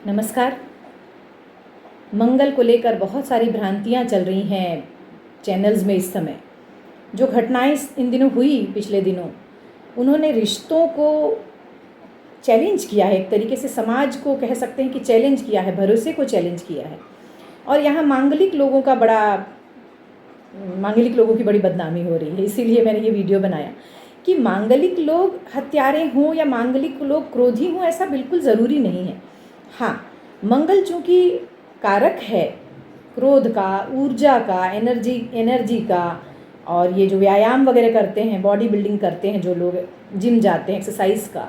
नमस्कार। मंगल को लेकर बहुत सारी भ्रांतियाँ चल रही हैं चैनल्स में इस समय। जो घटनाएं इन दिनों हुई पिछले दिनों, उन्होंने रिश्तों को चैलेंज किया है, एक तरीके से समाज को कह सकते हैं कि चैलेंज किया है, भरोसे को चैलेंज किया है। और यहाँ मांगलिक लोगों की बड़ी बदनामी हो रही है। इसीलिए मैंने ये वीडियो बनाया कि मांगलिक लोग हत्यारे हों या मांगलिक लोग क्रोधी हों, ऐसा बिल्कुल ज़रूरी नहीं है। हाँ, मंगल चूँकि कारक है क्रोध का, ऊर्जा का, एनर्जी का, और ये जो व्यायाम वगैरह करते हैं, बॉडी बिल्डिंग करते हैं, जो लोग जिम जाते हैं, एक्सरसाइज का,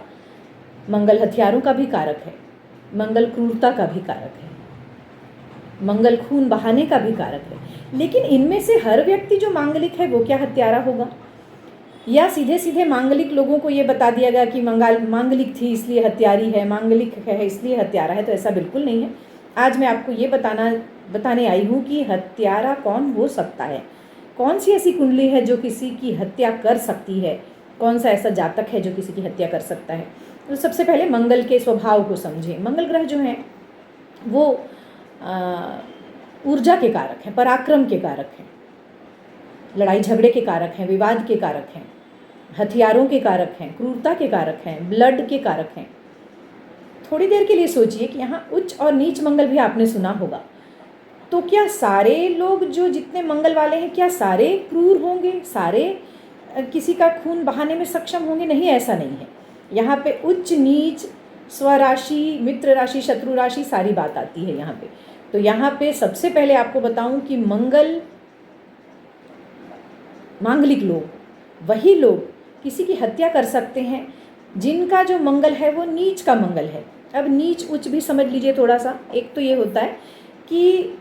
मंगल हथियारों का भी कारक है, मंगल क्रूरता का भी कारक है, मंगल खून बहाने का भी कारक है। लेकिन इनमें से हर व्यक्ति जो मांगलिक है वो क्या हत्यारा होगा? या सीधे सीधे मांगलिक लोगों को ये बता दिया गया कि मांगलिक थी इसलिए हत्यारी है, मांगलिक है इसलिए हत्यारा है? तो ऐसा बिल्कुल नहीं है। आज मैं आपको ये बताने आई हूँ कि हत्यारा कौन हो सकता है, कौन सी ऐसी कुंडली है जो किसी की हत्या कर सकती है, कौन सा ऐसा जातक है जो किसी की हत्या कर सकता है। तो सबसे पहले मंगल के स्वभाव को समझें। मंगल ग्रह जो हैं वो ऊर्जा के कारक हैं, पराक्रम के कारक हैं, लड़ाई झगड़े के कारक हैं, विवाद के कारक हैं, हथियारों के कारक हैं, क्रूरता के कारक हैं, ब्लड के कारक हैं। थोड़ी देर के लिए सोचिए कि यहाँ उच्च और नीच मंगल भी आपने सुना होगा। तो क्या सारे लोग जो जितने मंगल वाले हैं, क्या सारे क्रूर होंगे, सारे किसी का खून बहाने में सक्षम होंगे? नहीं, ऐसा नहीं है। यहाँ पे उच्च नीच, स्वराशि, मित्र राशि, शत्रु राशि, सारी बात आती है यहाँ पे। तो यहाँ पे सबसे पहले आपको बताऊं कि मांगलिक लोग वही लोग किसी की हत्या कर सकते हैं जिनका जो मंगल है वो नीच का मंगल है। अब नीच उच्च भी समझ लीजिए थोड़ा सा। एक तो ये होता है कि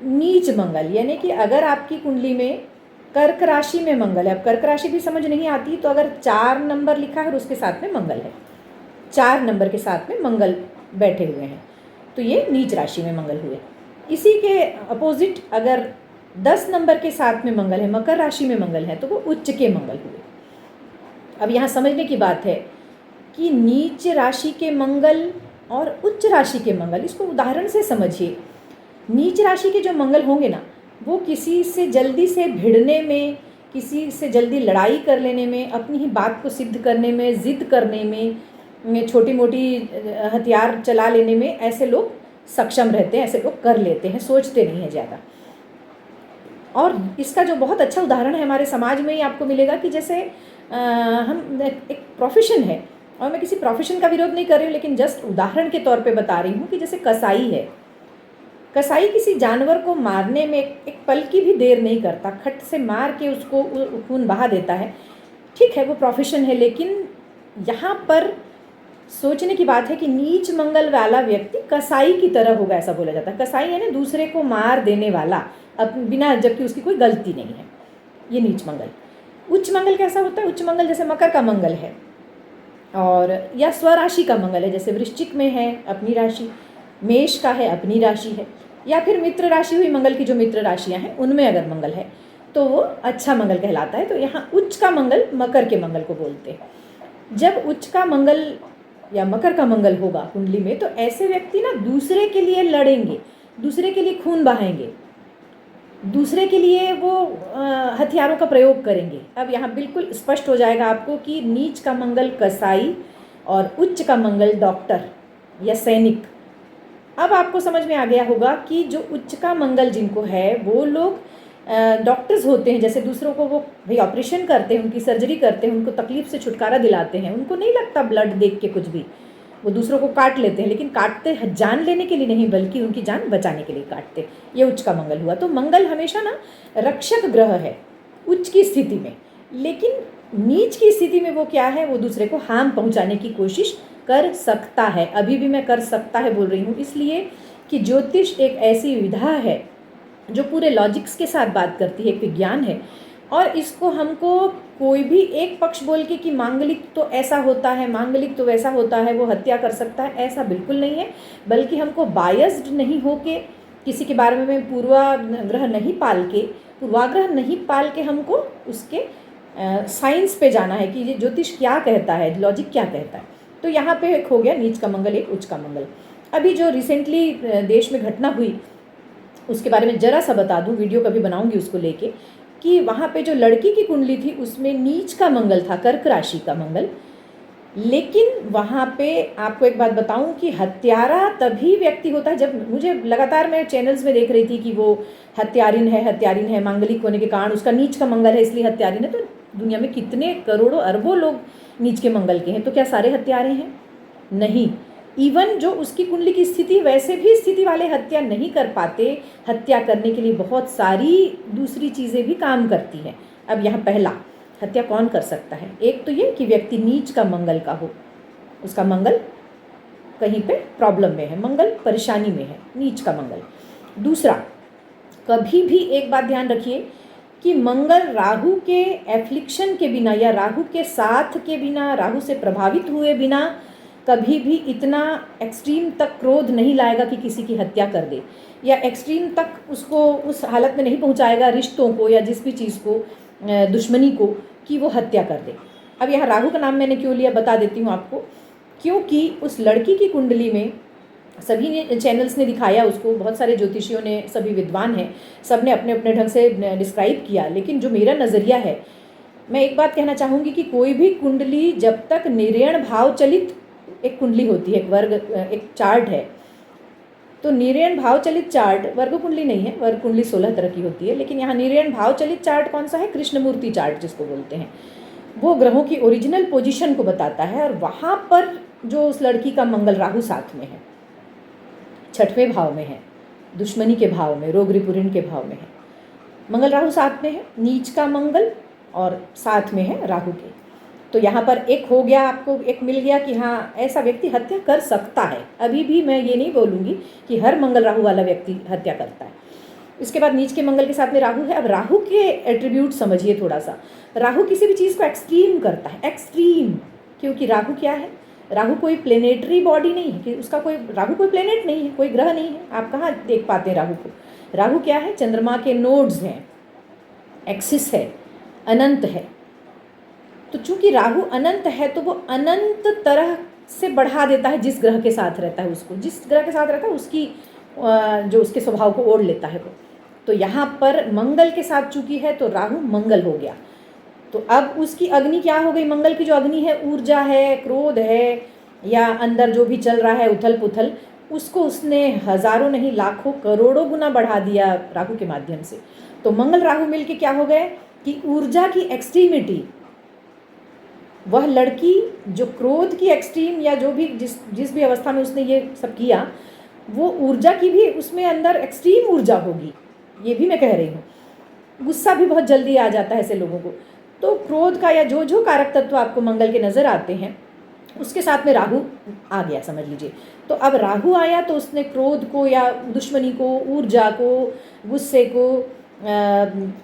नीच मंगल, यानी कि अगर आपकी कुंडली में कर्क राशि में मंगल है, अब कर्क राशि भी समझ नहीं आती तो अगर 4 नंबर लिखा है और उसके साथ में मंगल है, 4 नंबर के साथ में मंगल बैठे हुए हैं, तो ये नीच राशि में मंगल हुए। इसी के अपोजिट अगर 10 नंबर के साथ में मंगल है, मकर राशि में मंगल है, तो वो उच्च के मंगल हुए। अब यहाँ समझने की बात है कि नीच राशि के मंगल और उच्च राशि के मंगल, इसको उदाहरण से समझिए। नीच राशि के जो मंगल होंगे ना, वो किसी से जल्दी से भिड़ने में, किसी से जल्दी लड़ाई कर लेने में, अपनी ही बात को सिद्ध करने में, जिद करने में, छोटी मोटी हथियार चला लेने में ऐसे लोग सक्षम रहते हैं, ऐसे लोग कर लेते हैं, सोचते नहीं हैं ज़्यादा। और इसका जो बहुत अच्छा उदाहरण है हमारे समाज में ही आपको मिलेगा कि जैसे हम एक प्रोफेशन है, और मैं किसी प्रोफेशन का विरोध नहीं कर रही हूँ, लेकिन जस्ट उदाहरण के तौर पे बता रही हूँ कि जैसे कसाई है। कसाई किसी जानवर को मारने में एक पल की भी देर नहीं करता, खट से मार के उसको खून बहा देता है। ठीक है, वो प्रोफेशन है, लेकिन यहाँ पर सोचने की बात है कि नीच मंगल वाला व्यक्ति कसाई की तरह होगा, ऐसा बोला जाता है। कसाई है ना, दूसरे को मार देने वाला, बिना, जबकि उसकी कोई गलती नहीं है, ये नीच मंगल। उच्च मंगल कैसा होता है? उच्च मंगल जैसे मकर का मंगल है, और या स्वराशि का मंगल है, जैसे वृश्चिक में है अपनी राशि, मेष का है अपनी राशि है, या फिर मित्र राशि हुई मंगल की, जो मित्र राशियां हैं उनमें अगर मंगल है तो वो अच्छा मंगल कहलाता है। तो यहाँ उच्च का मंगल मकर के मंगल को बोलते हैं। जब उच्च का मंगल या मकर का मंगल होगा कुंडली में, तो ऐसे व्यक्ति ना दूसरे के लिए लड़ेंगे, दूसरे के लिए खून बहाएंगे, दूसरे के लिए वो हथियारों का प्रयोग करेंगे। अब यहाँ बिल्कुल स्पष्ट हो जाएगा आपको कि नीच का मंगल कसाई और उच्च का मंगल डॉक्टर या सैनिक। अब आपको समझ में आ गया होगा कि जो उच्च का मंगल जिनको है वो लोग डॉक्टर्स होते हैं, जैसे दूसरों को वो भाई ऑपरेशन करते हैं, उनकी सर्जरी करते हैं, उनको तकलीफ से छुटकारा दिलाते हैं। उनको नहीं लगता ब्लड देख के कुछ भी, वो दूसरों को काट लेते हैं, लेकिन काटते जान लेने के लिए नहीं, बल्कि उनकी जान बचाने के लिए काटते। ये उच्च का मंगल हुआ। तो मंगल हमेशा ना रक्षक ग्रह है उच्च की स्थिति में, लेकिन नीच की स्थिति में वो क्या है, वो दूसरे को हार्म पहुंचाने की कोशिश कर सकता है। अभी भी मैं कर सकता है बोल रही हूँ, इसलिए कि ज्योतिष एक ऐसी विधा है जो पूरे लॉजिक्स के साथ बात करती है, एक विज्ञान है। और इसको हमको कोई भी एक पक्ष बोल के कि मांगलिक तो ऐसा होता है, मांगलिक तो वैसा होता है, वो हत्या कर सकता है, ऐसा बिल्कुल नहीं है। बल्कि हमको बायस्ड नहीं हो के, किसी के बारे में पूर्वाग्रह नहीं पाल के हमको उसके साइंस पे जाना है कि ये ज्योतिष क्या कहता है, लॉजिक क्या कहता है। तो यहाँ पे एक हो गया नीच का मंगल, एक उच्च का मंगल। अभी जो रिसेंटली देश में घटना हुई उसके बारे में ज़रा सा बता दूं, वीडियो कभी बनाऊंगी उसको लेके, कि वहाँ पे जो लड़की की कुंडली थी उसमें नीच का मंगल था, कर्क राशि का मंगल। लेकिन वहाँ पे आपको एक बात बताऊं कि हत्यारा तभी व्यक्ति होता है जब, मुझे लगातार मैं चैनल्स में देख रही थी कि वो हत्यारिन है, मांगलिक होने के कारण उसका नीच का मंगल है इसलिए हत्यारिन है। तो दुनिया में कितने करोड़ों अरबों लोग नीच के मंगल के हैं, तो क्या सारे हत्यारे हैं? नहीं। इवन जो उसकी कुंडली की स्थिति, वैसे भी स्थिति वाले हत्या नहीं कर पाते। हत्या करने के लिए बहुत सारी दूसरी चीज़ें भी काम करती हैं। अब यहाँ पहला, हत्या कौन कर सकता है? एक तो ये कि व्यक्ति नीच का मंगल का हो, उसका मंगल कहीं पे प्रॉब्लम में है, मंगल परेशानी में है, नीच का मंगल। दूसरा, कभी भी एक बात ध्यान रखिए कि मंगल राहु के एफ्लिक्शन के बिना या राहु के साथ के बिना, राहु से प्रभावित हुए बिना कभी भी इतना एक्सट्रीम तक क्रोध नहीं लाएगा कि किसी की हत्या कर दे, या एक्सट्रीम तक उसको उस हालत में नहीं पहुंचाएगा रिश्तों को या जिस भी चीज़ को, दुश्मनी को, कि वो हत्या कर दे। अब यहाँ राहु का नाम मैंने क्यों लिया बता देती हूँ आपको। क्योंकि उस लड़की की कुंडली में सभी ने, चैनल्स ने दिखाया उसको, बहुत सारे ज्योतिषियों ने, सभी विद्वान हैं, सब ने अपने अपने ढंग से डिस्क्राइब किया। लेकिन जो मेरा नज़रिया है, मैं एक बात कहना चाहूँगी कि कोई भी कुंडली जब तक निरेण भाव चलित एक कुंडली होती है, एक वर्ग, एक चार्ट है, तो निरेण भाव चलित चार्ट, वर्ग कुंडली नहीं है, वर्ग कुंडली 16 तरह की होती है, लेकिन यहाँ निरेण भाव चलित चार्ट कौन सा है? कृष्णमूर्ति चार्ट जिसको बोलते हैं। वो ग्रहों की ओरिजिनल पोजीशन को बताता है, और वहाँ पर जो उस लड़की का मंगल राहु साथ में है, 6वें भाव में है, दुश्मनी के भाव में, रोग रिपुरिन के भाव में है, मंगल राहु साथ में है, नीच का मंगल, और साथ में है राहु के। तो यहाँ पर एक हो गया, आपको एक मिल गया कि हाँ ऐसा व्यक्ति हत्या कर सकता है। अभी भी मैं ये नहीं बोलूँगी कि हर मंगल राहु वाला व्यक्ति हत्या करता है। इसके बाद नीच के मंगल के साथ में राहु है। अब राहु के एट्रीब्यूट समझिए थोड़ा सा। राहु किसी भी चीज़ को एक्सट्रीम करता है, एक्सट्रीम, क्योंकि राहु क्या है? राहु कोई प्लेनेटरी बॉडी नहीं है, कि उसका कोई, राहु कोई प्लेनेट नहीं है, कोई ग्रह नहीं है। आप कहाँ देख पाते हैं राहु को? राहु क्या है? चंद्रमा के नोड्स हैं, एक्सिस है, अनंत है। तो चूंकि राहु अनंत है तो वो अनंत तरह से बढ़ा देता है जिस ग्रह के साथ रहता है उसको, जिस ग्रह के साथ रहता है उसकी जो उसके स्वभाव को ओढ़ लेता है वो। तो यहाँ पर मंगल के साथ चूंकि है तो राहु मंगल हो गया। तो अब उसकी अग्नि क्या हो गई? मंगल की जो अग्नि है, ऊर्जा है, क्रोध है, या अंदर जो भी चल रहा है उथल पुथल, उसको उसने हजारों नहीं लाखों करोड़ों गुना बढ़ा दिया राहु के माध्यम से। तो मंगल राहु मिलके क्या हो गए कि ऊर्जा की एक्सट्रीमिटी, वह लड़की जो क्रोध की एक्सट्रीम या जो भी जिस भी अवस्था में उसने ये सब किया, वो ऊर्जा की भी उसमें अंदर एक्सट्रीम ऊर्जा होगी, ये भी मैं कह रही हूँ। गुस्सा भी बहुत जल्दी आ जाता है ऐसे लोगों को। तो क्रोध का या जो जो कारक तत्व आपको मंगल के नज़र आते हैं, उसके साथ में राहु आ गया समझ लीजिए। तो अब राहु आया तो उसने क्रोध को या दुश्मनी को, ऊर्जा को, गुस्से को,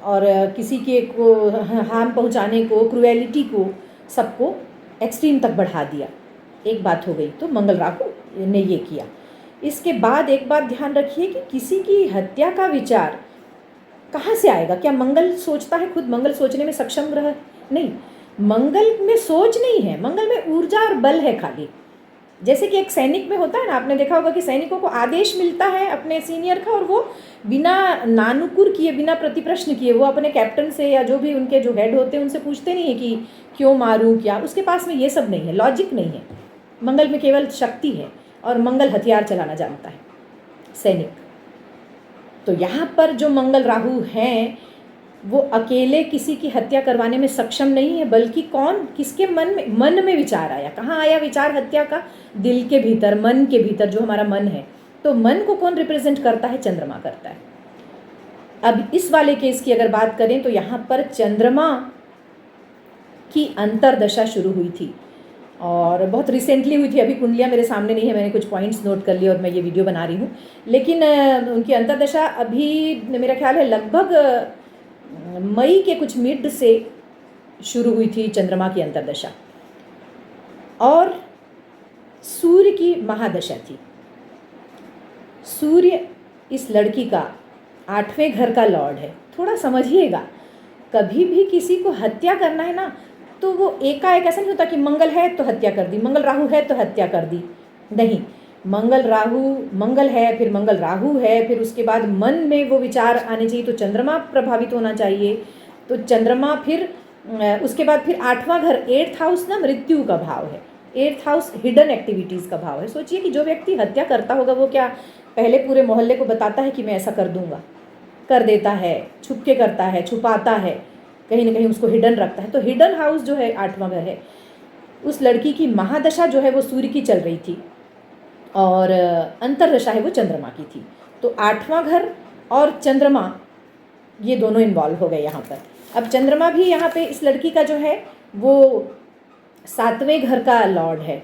और किसी के को हार्म पहुँचाने को, क्रुएलिटी को, सबको एक्सट्रीम तक बढ़ा दिया। एक बात हो गई, तो मंगल राहु ने ये किया। इसके बाद एक बात ध्यान रखिए कि किसी की हत्या का विचार कहाँ से आएगा? क्या मंगल सोचता है खुद? मंगल सोचने में सक्षम ग्रह नहीं। मंगल में सोच नहीं है, मंगल में ऊर्जा और बल है खाली। जैसे कि एक सैनिक में होता है ना, आपने देखा होगा कि सैनिकों को आदेश मिलता है अपने सीनियर का, और वो बिना नानुकुर किए, बिना प्रतिप्रश्न किए, वो अपने कैप्टन से या जो भी उनके जो हेड होते हैं उनसे पूछते नहीं है कि क्यों मारूं क्या। उसके पास में ये सब नहीं है, लॉजिक नहीं है। मंगल में केवल शक्ति है, और मंगल हथियार चलाना जानता है सैनिक। तो यहाँ पर जो मंगल राहु हैं वो अकेले किसी की हत्या करवाने में सक्षम नहीं है, बल्कि कौन, किसके मन में विचार आया? कहाँ आया विचार हत्या का? दिल के भीतर, मन के भीतर, जो हमारा मन है। तो मन को कौन रिप्रेजेंट करता है? चंद्रमा करता है। अब इस वाले केस की अगर बात करें तो यहाँ पर चंद्रमा की अंतरदशा शुरू हुई थी, और बहुत रिसेंटली हुई थी। अभी कुंडलियाँ मेरे सामने नहीं है, मैंने कुछ पॉइंट्स नोट कर लिए और मैं ये वीडियो बना रही हूँ। लेकिन उनकी अंतरदशा अभी मेरा ख्याल है लगभग मई के कुछ मिड से शुरू हुई थी चंद्रमा की अंतरदशा, और सूर्य की महादशा थी। सूर्य इस लड़की का 8वें घर का लॉर्ड है। थोड़ा समझिएगा, कभी भी किसी को हत्या करना है ना, तो वो एकाएक ऐसा नहीं होता कि मंगल है तो हत्या कर दी, मंगल राहु है तो हत्या कर दी। नहीं, मंगल है, फिर मंगल राहु है, फिर उसके बाद मन में वो विचार आने चाहिए, तो चंद्रमा प्रभावित होना चाहिए। तो चंद्रमा फिर उसके बाद फिर 8वां घर, 8th हाउस ना मृत्यु का भाव है, 8th हाउस हिडन एक्टिविटीज़ का भाव है। सोचिए कि जो व्यक्ति हत्या करता होगा वो क्या पहले पूरे मोहल्ले को बताता है कि मैं ऐसा कर दूंगा, कर देता है, छुप के करता है, छुपाता है, कहीं ना कहीं उसको हिडन रखता है। तो हिडन हाउस जो है 8वां घर है। उस लड़की की महादशा जो है वो सूर्य की चल रही थी और अंतर्दशा है वो चंद्रमा की थी। तो 8वां घर और चंद्रमा ये दोनों इन्वॉल्व हो गए यहाँ पर। अब चंद्रमा भी यहाँ पे इस लड़की का जो है वो 7वें घर का लॉर्ड है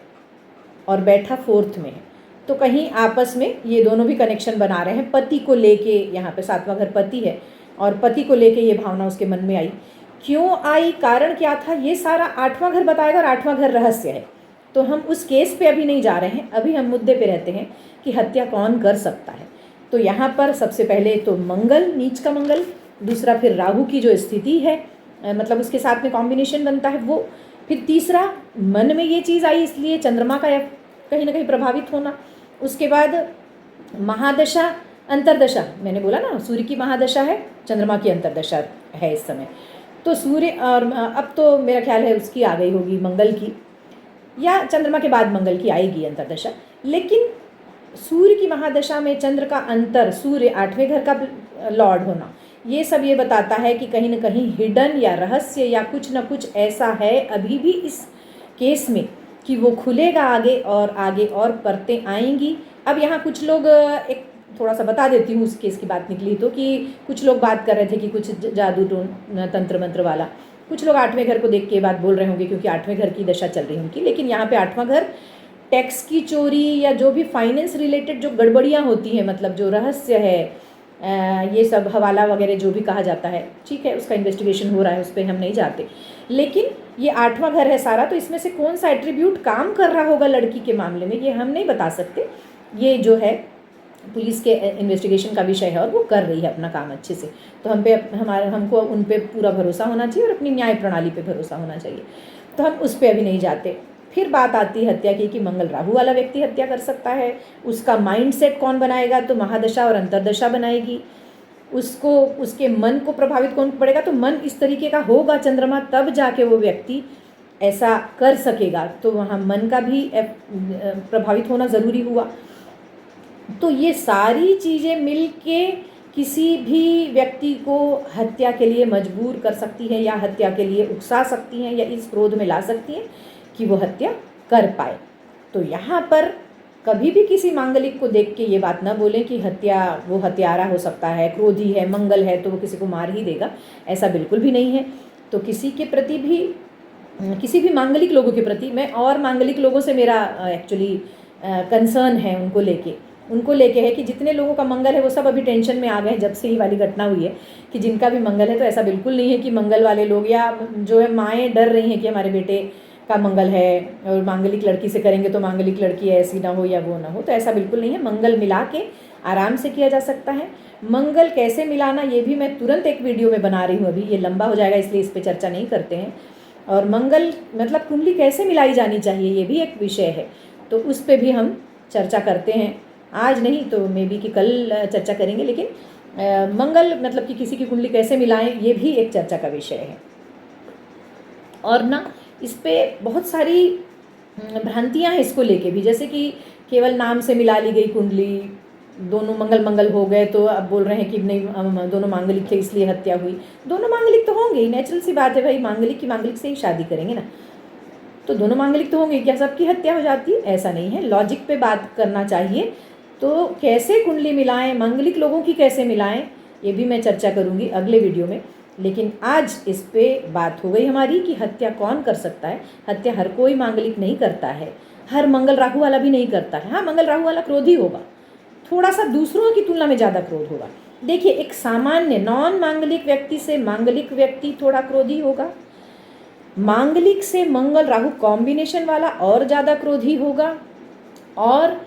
और बैठा 4th में है। तो कहीं आपस में ये दोनों भी कनेक्शन बना रहे हैं। पति को लेके यहाँ पे 7वां घर पति है और पति को लेके ये भावना उसके मन में आई। क्यों आई, कारण क्या था, ये सारा 8वां घर बताएगा और 8वां घर रहस्य है। तो हम उस केस पे अभी नहीं जा रहे हैं, अभी हम मुद्दे पे रहते हैं कि हत्या कौन कर सकता है। तो यहाँ पर सबसे पहले तो मंगल, नीच का मंगल, दूसरा फिर राहु की जो स्थिति है मतलब उसके साथ में कॉम्बिनेशन बनता है वो, फिर तीसरा मन में ये चीज़ आई इसलिए चंद्रमा का कहीं ना कहीं प्रभावित होना। उसके बाद महादशा अंतर्दशा, मैंने बोला ना सूर्य की महादशा है, चंद्रमा की अंतर्दशा है इस समय। तो सूर्य और अब तो मेरा ख्याल है उसकी आ गई होगी मंगल की, या चंद्रमा के बाद मंगल की आएगी अंतर्दशा। लेकिन सूर्य की महादशा में चंद्र का अंतर, सूर्य 8वें घर का लॉर्ड होना, ये सब ये बताता है कि कहीं ना कहीं हिडन या रहस्य या कुछ ना कुछ ऐसा है अभी भी इस केस में कि वो खुलेगा आगे और परतें आएंगी। अब यहाँ कुछ लोग, एक थोड़ा सा बता देती हूँ उस केस की बात निकली तो, कि कुछ लोग बात कर रहे थे कि कुछ जादू तंत्र मंत्र वाला, कुछ लोग 8वें घर को देख के बात बोल रहे होंगे क्योंकि 8वें घर की दशा चल रही उनकी। लेकिन यहाँ पे 8वां घर टैक्स की चोरी या जो भी फाइनेंस रिलेटेड जो गड़बड़ियाँ होती हैं, मतलब जो रहस्य है, ये सब हवाला वगैरह जो भी कहा जाता है, ठीक है, उसका इन्वेस्टिगेशन हो रहा है, उस पर हम नहीं जाते। लेकिन ये 8वां घर है सारा, तो इसमें से कौन सा एट्रीब्यूट काम कर रहा होगा लड़की के मामले में ये हम नहीं बता सकते। ये जो है पुलिस के इन्वेस्टिगेशन का विषय है और वो कर रही है अपना काम अच्छे से। तो हमको उन पे पूरा भरोसा होना चाहिए और अपनी न्याय प्रणाली पे भरोसा होना चाहिए। तो हम उस पर अभी नहीं जाते। फिर बात आती है हत्या की कि मंगल राहु वाला व्यक्ति हत्या कर सकता है। उसका माइंडसेट कौन बनाएगा, तो महादशा और अंतर्दशा बनाएगी उसको। उसके मन को प्रभावित कौन पड़ेगा, तो मन इस तरीके का होगा चंद्रमा, तब जाके वो व्यक्ति ऐसा कर सकेगा। तो वहाँ मन का भी प्रभावित होना ज़रूरी हुआ। तो ये सारी चीज़ें मिलके किसी भी व्यक्ति को हत्या के लिए मजबूर कर सकती है या हत्या के लिए उकसा सकती हैं या इस क्रोध में ला सकती हैं कि वो हत्या कर पाए। तो यहाँ पर कभी भी किसी मांगलिक को देख के ये बात ना बोलें कि वो हत्यारा हो सकता है, क्रोधी है, मंगल है तो वो किसी को मार ही देगा, ऐसा बिल्कुल भी नहीं है। तो किसी के प्रति भी, किसी भी मांगलिक लोगों के प्रति, मैं और मांगलिक लोगों से मेरा एक्चुअली कंसर्न है उनको लेके है कि जितने लोगों का मंगल है वो सब अभी टेंशन में आ गए जब से ही वाली घटना हुई है कि जिनका भी मंगल है। तो ऐसा बिल्कुल नहीं है कि मंगल वाले लोग या जो है माएँ डर रही हैं कि हमारे बेटे का मंगल है और मांगलिक लड़की से करेंगे तो मांगलिक लड़की ऐसी ना हो या वो ना हो। तो ऐसा बिल्कुल नहीं है, मंगल मिला के आराम से किया जा सकता है। मंगल कैसे मिलाना ये भी मैं तुरंत एक वीडियो में बना रही हूँ, अभी ये लंबा हो जाएगा इसलिए इस पर चर्चा नहीं करते हैं। और मंगल मतलब कुंडली कैसे मिलाई जानी चाहिए ये भी एक विषय है, तो उस पर भी हम चर्चा करते हैं। आज नहीं तो मे बी कि कल चर्चा करेंगे, लेकिन मंगल मतलब कि किसी की कुंडली कैसे मिलाएं ये भी एक चर्चा का विषय है। और ना इस पे बहुत सारी भ्रांतियां हैं इसको लेके भी, जैसे कि केवल नाम से मिला ली गई कुंडली, दोनों मंगल हो गए तो अब बोल रहे हैं कि नहीं दोनों मांगलिक थे इसलिए हत्या हुई। दोनों मांगलिक तो होंगे ही, नेचुरल सी बात है भाई, मांगलिक की मांगलिक से ही शादी करेंगे ना, तो दोनों मांगलिक तो होंगे, क्या सबकी हत्या हो जाती है? ऐसा नहीं है, लॉजिक पे बात करना चाहिए। तो कैसे कुंडली मिलाएं, मांगलिक लोगों की कैसे मिलाएं, ये भी मैं चर्चा करूँगी अगले वीडियो में। लेकिन आज इस पे बात हो गई हमारी कि हत्या कौन कर सकता है। हत्या हर कोई मांगलिक नहीं करता है, हर मंगल राहु वाला भी नहीं करता है। हाँ, मंगल राहु वाला क्रोधी होगा, थोड़ा सा दूसरों की तुलना में ज़्यादा क्रोध होगा। देखिए, एक सामान्य नॉन मांगलिक व्यक्ति से मांगलिक व्यक्ति थोड़ा क्रोधी होगा, मांगलिक से मंगल राहु कॉम्बिनेशन वाला और ज़्यादा क्रोधी होगा, और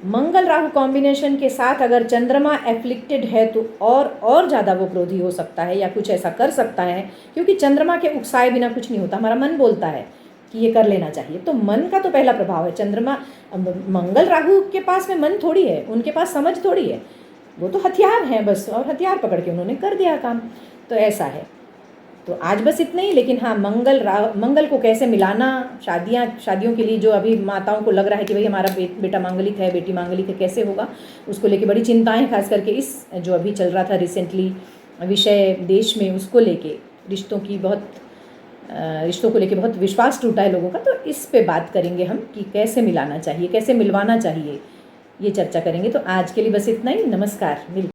मंगल राहु कॉम्बिनेशन के साथ अगर चंद्रमा एफ्लिक्टेड है तो और ज़्यादा वो क्रोधी हो सकता है या कुछ ऐसा कर सकता है, क्योंकि चंद्रमा के उकसाए बिना कुछ नहीं होता, हमारा मन बोलता है। कि ये कर लेना चाहिए। तो मन का तो पहला प्रभाव है। चंद्रमा, मंगल राहु के पास में मन थोड़ी है, उनके पास समझ थोड़ी है, वो तो हथियार हैं बस, और हथियार पकड़ के उन्होंने कर दिया काम। तो ऐसा है। तो आज बस इतना ही। लेकिन हाँ, मंगल को कैसे मिलाना, शादियों के लिए जो अभी माताओं को लग रहा है कि भाई हमारा बेटा मांगलिक है, बेटी मांगलिक है, कैसे होगा, उसको लेके बड़ी चिंताएं, खास करके इस जो अभी चल रहा था रिसेंटली विषय देश में, उसको लेके रिश्तों को लेके बहुत विश्वास टूटा है लोगों का। तो इस पे बात करेंगे हम कि कैसे मिलाना चाहिए, कैसे मिलवाना चाहिए, ये चर्चा करेंगे। तो आज के लिए बस इतना ही। नमस्कार।